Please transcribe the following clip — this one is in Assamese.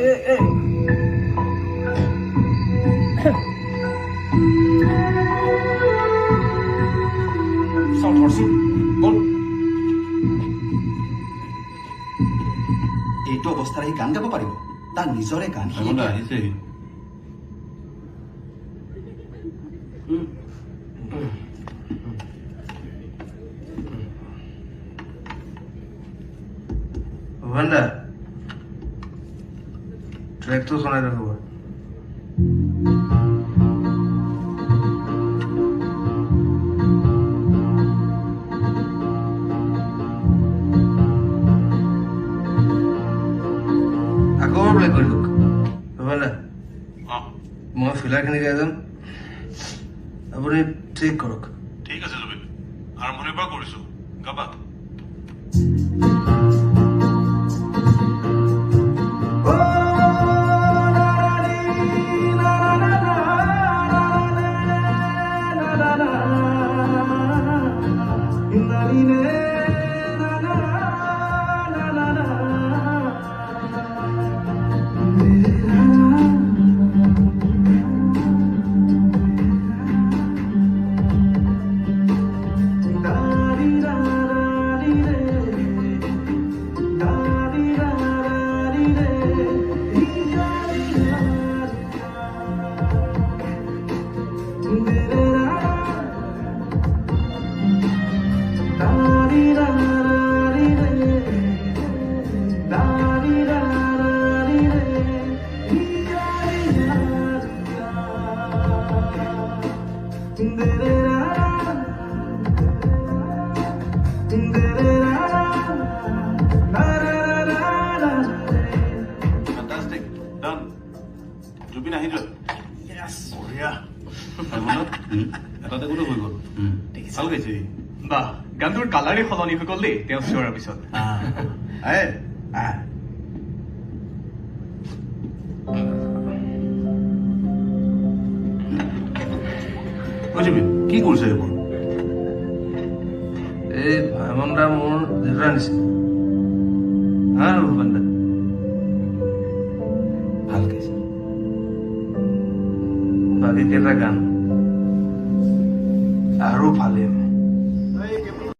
এইটো অৱস্থাৰে সি গান গাব পাৰিব তাৰ নিজৰে গান আহিছে ভুৱনদা ট্ৰেকটো শুনাই ৰাখিব আকৌ প্লে কৰি দিয়ক ভুৱনদা মই ফিলাৰখিনি গাই যাম আপুনি ঠিক কৰক ঠিক আছে জুবিন আৰম্ভণিৰ পৰা কৰিছো গাবা জুবিন আহি যোৱা বঢ়িয়া এটাতে কোনো হৈ গ'ল ভাল গাইছে বাহ গানটোৰ কালাৰেই সলনি হৈ গ'ল দেই তেওঁ চিঞৰাৰ পিছত জুবিন কি কৰিছে এইবোৰ এই ভাইমনদা মোৰ দেউতাৰ নিচিনা হা ভুৱনদা ভাল গাইছে বাকী কেইটা গান আৰু ফালিম